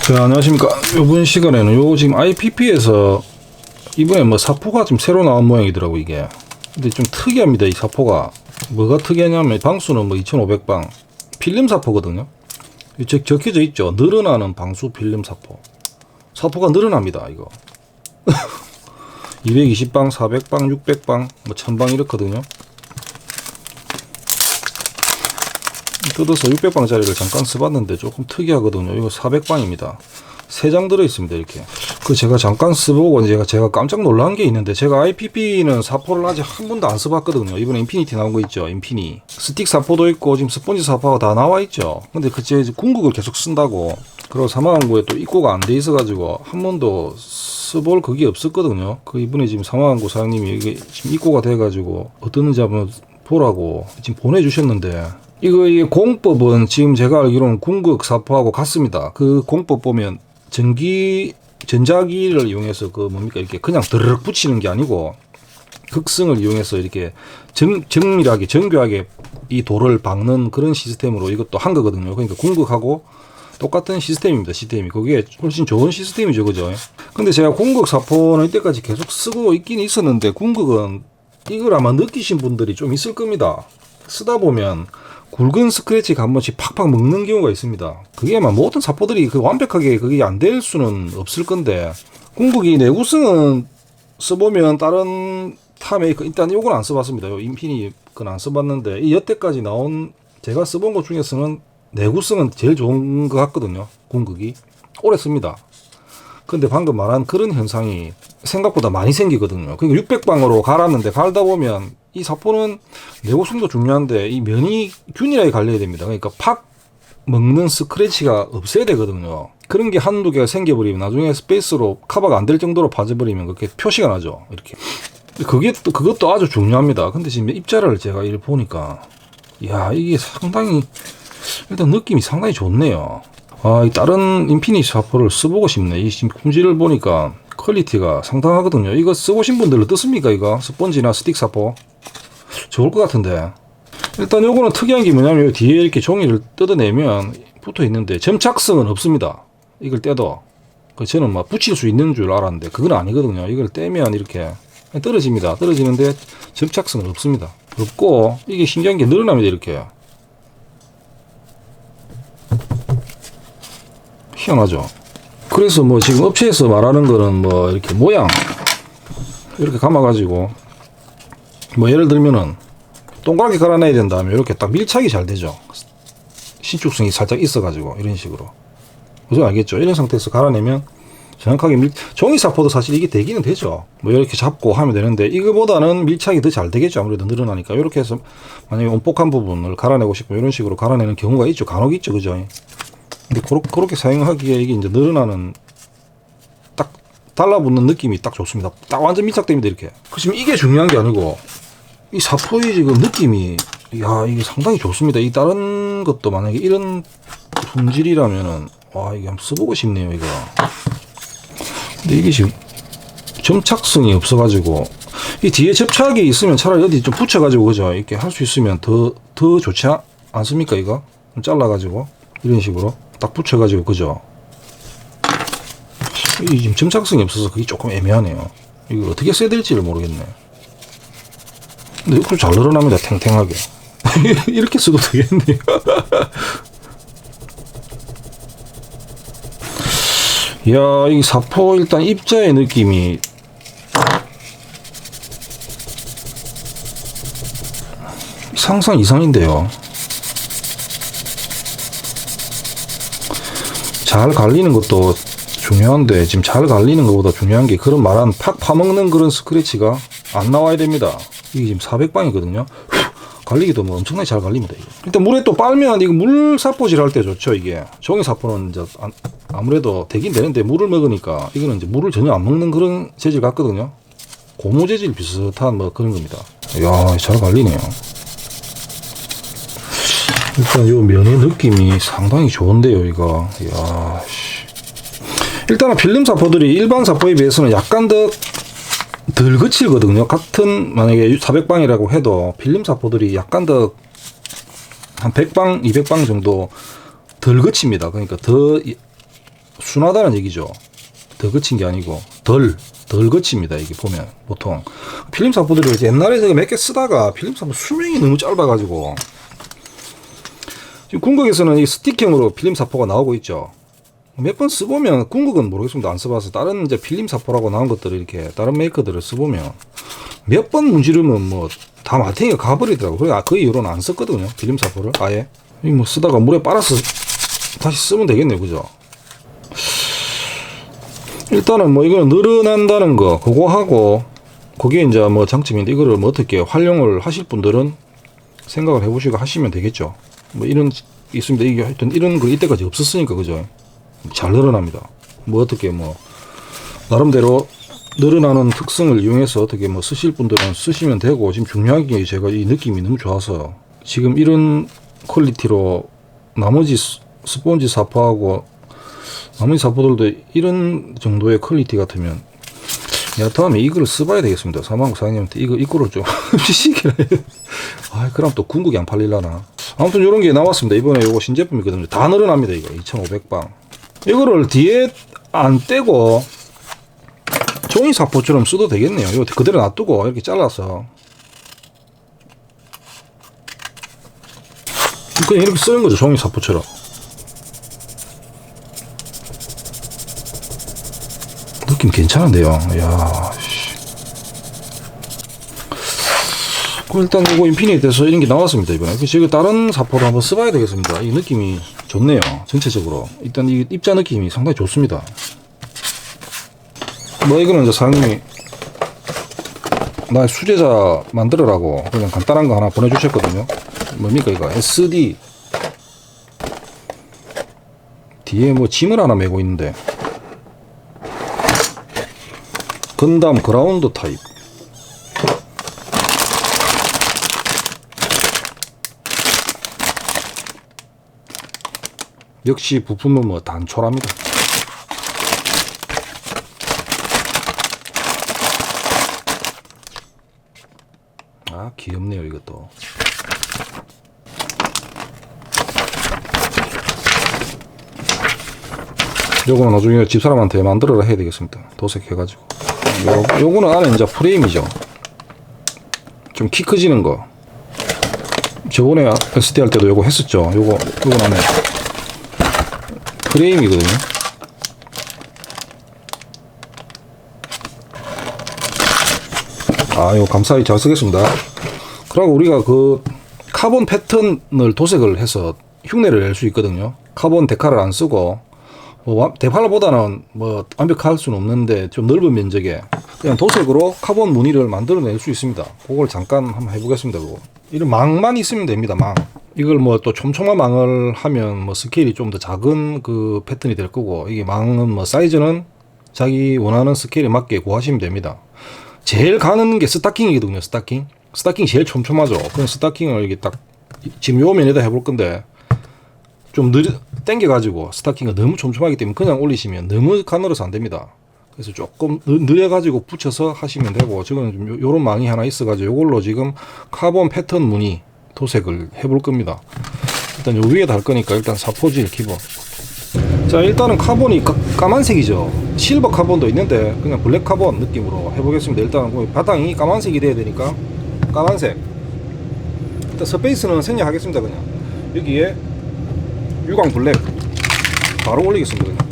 자, 안녕하십니까. 이번 시간에는 요 지금 IPP에서 이번에 뭐 사포가 좀 새로 나온 모양이더라고 이게. 근데 좀 특이합니다. 이 사포가 뭐가 특이하냐면 방수는 뭐 2500방 필름 사포거든요. 적혀져 있죠. 늘어나는 방수 필름 사포. 사포가 늘어납니다 이거. 220방 400방 600방 뭐 1000방 이렇거든요. 뜯어서 600방짜리를 잠깐 써봤는데 조금 특이하거든요. 이거 400방입니다. 3장 들어있습니다. 이렇게. 제가 잠깐 써보고 제가 깜짝 놀란 게 있는데, 제가 IPP는 사포를 아직 한 번도 안 써봤거든요. 이번에 인피니티 나온 거 있죠. 인피니. 스틱 사포도 있고 지금 스펀지 사포가 다 나와 있죠. 근데 그제 궁극을 계속 쓴다고. 그리고 사마왕구에 또 입고가 안 돼 있어가지고 한 번도 써볼 그게 없었거든요. 이번에 지금 사마왕구 사장님이 이게 지금 입고가 돼가지고 어떻는지 한번 보라고 지금 보내주셨는데, 이 공법은 지금 제가 알기로는 궁극 사포하고 같습니다. 그 공법 보면 전자기를 이용해서 이렇게 그냥 드르륵 붙이는 게 아니고 극성을 이용해서 이렇게 정밀하게 정교하게 이 돌을 박는 그런 시스템으로 이것도 한 거거든요. 그러니까 궁극하고 똑같은 시스템입니다. 시스템이 그게 훨씬 좋은 시스템이죠, 그죠? 근데 제가 궁극 사포는 이때까지 계속 쓰고 있긴 있었는데, 궁극은 이걸 아마 느끼신 분들이 좀 있을 겁니다. 쓰다 보면 굵은 스크래치가 한 번씩 팍팍 먹는 경우가 있습니다. 그게 아마 모든 사포들이 완벽하게 그게 안 될 수는 없을 건데, 궁극이 내구성은 써보면 다른 타메이커, 일단 요건 안 써봤습니다. 요 인피니 건 안 써봤는데, 이 여태까지 나온 제가 써본 것 중에서는 내구성은 제일 좋은 것 같거든요. 궁극이 오래 씁니다. 근데 방금 말한 그런 현상이 생각보다 많이 생기거든요. 그러니까 600방으로 갈았는데 갈다 보면 이 사포는 내구성도 중요한데 이 면이 균일하게 갈려야 됩니다. 그러니까 팍 먹는 스크래치가 없어야 되거든요. 그런 게 한두 개가 생겨버리면 나중에 스페이스로 커버가 안 될 정도로 빠져버리면 그렇게 표시가 나죠. 이렇게. 그것도 아주 중요합니다. 근데 지금 입자를 제가 이를 보니까, 이야, 이게 상당히, 일단 느낌이 상당히 좋네요. 이 다른 인피니티 사포를 써보고 싶네. 이 지금 품질을 보니까 퀄리티가 상당하거든요. 이거 써보신 분들 어떻습니까? 이거 스펀지나 스틱 사포 좋을 것 같은데. 일단 요거는 특이한 게 뭐냐면, 뒤에 이렇게 종이를 뜯어내면 붙어 있는데 점착성은 없습니다. 이걸 떼도. 저는 막 붙일 수 있는 줄 알았는데 그건 아니거든요. 이걸 떼면 이렇게 떨어집니다. 떨어지는데 점착성은 없습니다. 없고, 이게 신기한 게 늘어납니다. 이렇게. 희한하죠. 그래서 뭐 지금 업체에서 말하는 거는 뭐 이렇게 모양 이렇게 감아가지고, 뭐 예를 들면은 동그랗게 갈아내야 된다면 이렇게 딱 밀착이 잘 되죠. 신축성이 살짝 있어가지고 이런 식으로. 무슨 알겠죠? 이런 상태에서 갈아내면 정확하게 종이 사포도 사실 이게 되기는 되죠. 뭐 이렇게 잡고 하면 되는데, 이거보다는 밀착이 더 잘 되겠죠. 아무래도 늘어나니까. 이렇게 해서 만약에 온폭한 부분을 갈아내고 싶으면 이런 식으로 갈아내는 경우가 있죠. 간혹 있죠, 그죠? 근데 그렇게 사용하기에 이게 이제 늘어나는, 딱 달라붙는 느낌이 딱 좋습니다. 딱 완전 밀착됩니다. 이렇게. 지금 이게 중요한 게 아니고 이 사포의 지금 느낌이, 이야, 이게 상당히 좋습니다. 이 다른 것도 만약에 이런 품질이라면은, 와, 이게 한번 써보고 싶네요, 이거. 근데 이게 지금 점착성이 없어가지고, 이 뒤에 접착이 있으면 차라리 어디 좀 붙여가지고, 그죠? 이렇게 할 수 있으면 더 좋지 않습니까, 이거? 좀 잘라가지고, 이런 식으로 딱 붙여가지고, 그죠? 이 지금 점착성이 없어서 그게 조금 애매하네요. 이거 어떻게 써야 될지를 모르겠네. 근데 이거 잘 늘어납니다. 탱탱하게. 이렇게 써도 되겠네요. 이야, 이 사포 일단 입자의 느낌이 상상 이상인데요. 잘 갈리는 것도 중요한데, 지금 잘 갈리는 것보다 중요한 게 그런 말한 팍 파먹는 그런 스크래치가 안 나와야 됩니다. 이게 지금 400방이거든요. 갈리기도 뭐 엄청나게 잘 갈립니다. 이게. 일단 물에 또 빨면 이거 물 사포질 할 때 좋죠. 이게 종이 사포는 이제 아무래도 되긴 되는데 물을 먹으니까, 이거는 이제 물을 전혀 안 먹는 그런 재질 같거든요. 고무 재질 비슷한 뭐 그런 겁니다. 이야, 잘 갈리네요. 일단 요 면의 느낌이 상당히 좋은데요, 이거. 이야, 일단은 필름 사포들이 일반 사포에 비해서는 약간 덜 거칠거든요. 같은 만약에 400방이라고 해도 필름 사포들이 약간 더 한 100방, 200방 정도 덜 거칩니다. 그러니까 더 순하다는 얘기죠. 더 거친 게 아니고 덜 거칩니다. 이게 보면 보통 필름 사포들을 옛날에 제가 몇 개 쓰다가 필름 사포 수명이 너무 짧아가지고 지금 궁극에서는 이 스틱형으로 필름 사포가 나오고 있죠. 몇 번 써보면 궁극은 모르겠습니다. 안 써봐서 다른 이제 필름 사포라고 나온 것들을 이렇게 다른 메이커들을 써보면 몇 번 문지르면 뭐 다 마탱이가 가버리더라고. 그래 그 이후로는 안 썼거든요. 필름 사포를 아예 뭐 쓰다가 물에 빨아서 다시 쓰면 되겠네요. 그죠? 일단은 뭐 이거는 늘어난다는 거 그거 하고 그게 이제 뭐 장점인데 이거를 뭐 어떻게 활용을 하실 분들은 생각을 해보시고 하시면 되겠죠. 뭐 이런 있습니다. 이게 하여튼 이런 거 이때까지 없었으니까 그죠? 잘 늘어납니다. 뭐 어떻게 뭐 나름대로 늘어나는 특성을 이용해서 어떻게 뭐 쓰실 분들은 쓰시면 되고 지금 중요한 게 제가 이 느낌이 너무 좋아서 지금 이런 퀄리티로 나머지 스폰지 사포하고 나머지 사포들도 이런 정도의 퀄리티 같으면 야 다음에 이걸 써봐야 되겠습니다. 사망국 사장님한테 이거를 좀 시키라. 아 그럼 또 궁극이 안 팔릴라나. 아무튼 요런 게 나왔습니다. 이번에 요거 신제품이거든요. 다 늘어납니다. 이거 2500방 이거를 뒤에 안 떼고 종이 사포처럼 써도 되겠네요. 이거 그대로 놔두고 이렇게 잘라서 그냥 이렇게 쓰는 거죠. 종이 사포처럼. 느낌 괜찮은데요. 이야, 일단 이거 인피니트에서 이런 게 나왔습니다. 이번에 지금 다른 사포도 한번 써봐야 되겠습니다. 이 느낌이 좋네요. 전체적으로 일단 이 입자 느낌이 상당히 좋습니다. 뭐 이거는 이제 사장님이 나 수제자 만들어라고 그냥 간단한 거 하나 보내주셨거든요. 뭡니까 이거 SD 뒤에 뭐 짐을 하나 메고 있는데 건담 그라운드 타입 역시 부품은 뭐 단촐합니다. 아 귀엽네요 이것도. 요거는 나중에 집사람한테 만들어라 해야 되겠습니다. 도색해가지고. 요거는 안에 이제 프레임이죠. 좀 키 커지는 거. 저번에 SD 할 때도 요거 했었죠. 요건 안에 프레임이거든요. 아, 요거 감사히 잘 쓰겠습니다. 그리고 우리가 그 카본 패턴을 도색을 해서 흉내를 낼 수 있거든요. 카본 데칼을 안 쓰고 뭐 대팔보다는 뭐 완벽할 수는 없는데 좀 넓은 면적에 그냥 도색으로 카본 무늬를 만들어낼 수 있습니다. 그걸 잠깐 한번 해보겠습니다. 그거. 이런 망만 있으면 됩니다. 망. 이걸 뭐 또 촘촘한 망을 하면 뭐 스케일이 좀 더 작은 그 패턴이 될 거고 이게 망은 뭐 사이즈는 자기 원하는 스케일에 맞게 구하시면 됩니다. 제일 가는 게 스타킹이거든요. 스타킹 제일 촘촘하죠. 그런 스타킹을 이게 딱 지금 요 면에다 해볼 건데 좀 당겨가지고 스타킹이 너무 촘촘하기 때문에 그냥 올리시면 너무 가늘어서 안 됩니다. 그래서 조금 늘려가지고 붙여서 하시면 되고 지금 좀 요런 망이 하나 있어가지고 요걸로 지금 카본 패턴 무늬 도색을 해볼 겁니다. 일단 요 위에 달 거니까 일단 사포질 기본. 자 일단은 카본이 까만색이죠. 실버 카본도 있는데 그냥 블랙 카본 느낌으로 해보겠습니다. 일단 바탕이 까만색이 돼야 되니까 까만색. 일단 스페이스는 생략하겠습니다. 그냥 여기에 유광 블랙 바로 올리겠습니다. 그냥.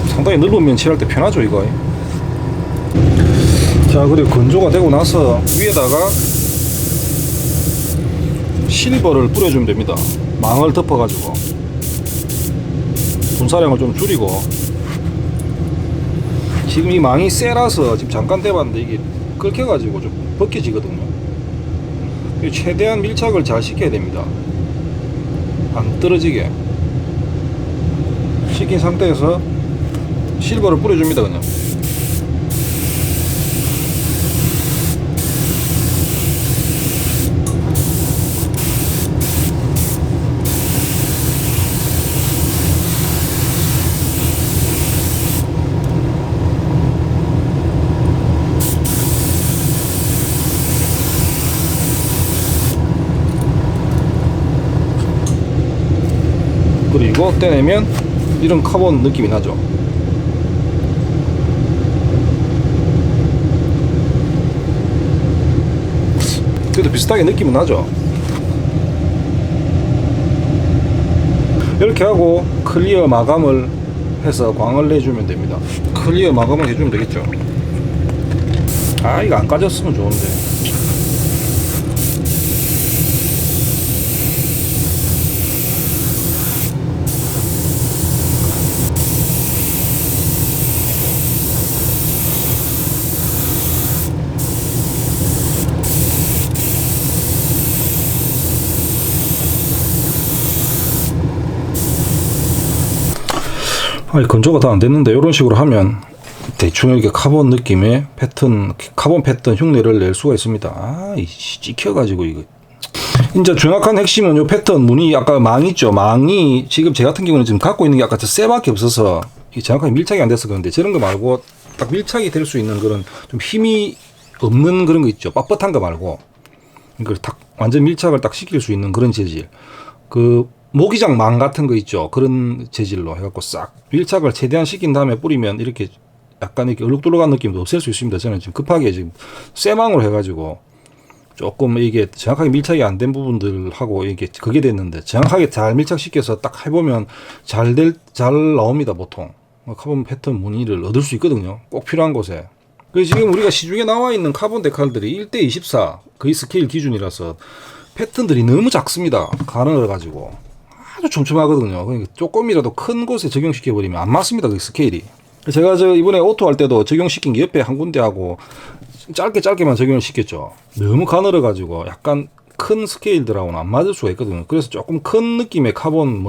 상당히 넓으면 칠할 때 편하죠 이거. 자 그리고 건조가 되고 나서 위에다가 실버를 뿌려주면 됩니다. 망을 덮어가지고 분사량을 좀 줄이고 지금 이 망이 세라서 지금 잠깐 대봤는데 이게 끓여가지고 좀 벗겨지거든요. 최대한 밀착을 잘 시켜야 됩니다. 안 떨어지게 시킨 상태에서 실버를 뿌려줍니다. 그냥 이거 떼내면 이런 카본 느낌이 나죠. 그래도 비슷하게 느낌은 나죠. 이렇게 하고 클리어 마감을 해서 광을 내주면 됩니다. 클리어 마감을 해주면 되겠죠. 아, 이거 안 까졌으면 좋은데. 아니, 건조가 다 안 됐는데 이런 식으로 하면 대충 이렇게 카본 느낌의 패턴, 카본 패턴 흉내를 낼 수가 있습니다. 아, 찍혀가지고 이거. 이제 정확한 핵심은 요 패턴 무늬, 아까 망 있죠. 망이 지금 제 같은 경우는 지금 갖고 있는 게 아까 저 쇠밖에 없어서 정확하게 밀착이 안 돼서 그런데, 저런 거 말고 딱 밀착이 될 수 있는 그런 좀 힘이 없는 그런 거 있죠. 빳빳한 거 말고 이걸 딱 완전 밀착을 딱 시킬 수 있는 그런 재질. 그 모기장 망 같은 거 있죠. 그런 재질로 해갖고 싹 밀착을 최대한 시킨 다음에 뿌리면 이렇게 약간 이렇게 얼룩덜룩한 느낌도 없앨 수 있습니다. 저는 지금 급하게 지금 쇠망으로 해가지고 조금 이게 정확하게 밀착이 안 된 부분들하고 이게 그게 됐는데, 정확하게 잘 밀착시켜서 딱 해보면 잘 나옵니다. 보통 카본 패턴 무늬를 얻을 수 있거든요. 꼭 필요한 곳에. 그래서 지금 우리가 시중에 나와 있는 카본 데칼들이 1:24 거의 스케일 기준이라서 패턴들이 너무 작습니다. 가늘어 가지고 아주 촘촘하거든요. 그러니까 조금이라도 큰 곳에 적용시켜 버리면 안 맞습니다. 그 스케일이. 제가 이번에 오토 할 때도 적용시킨 게 옆에 한 군데 하고 짧게만 적용을 시켰죠. 너무 가늘어 가지고 약간 큰 스케일들하고는 안 맞을 수가 있거든요. 그래서 조금 큰 느낌의 카본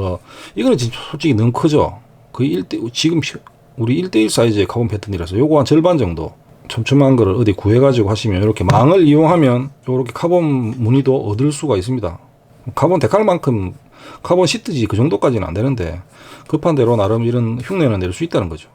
이거는 진짜 솔직히 너무 크죠. 거의 지금 우리 1:1 사이즈의 카본 패턴이라서 요거 한 절반 정도 촘촘한 거를 어디 구해가지고 하시면, 이렇게 망을 이용하면 이렇게 카본 무늬도 얻을 수가 있습니다. 카본 데칼만큼 카본 시트지 그 정도까지는 안 되는데 급한 대로 나름 이런 흉내는 낼 수 있다는 거죠.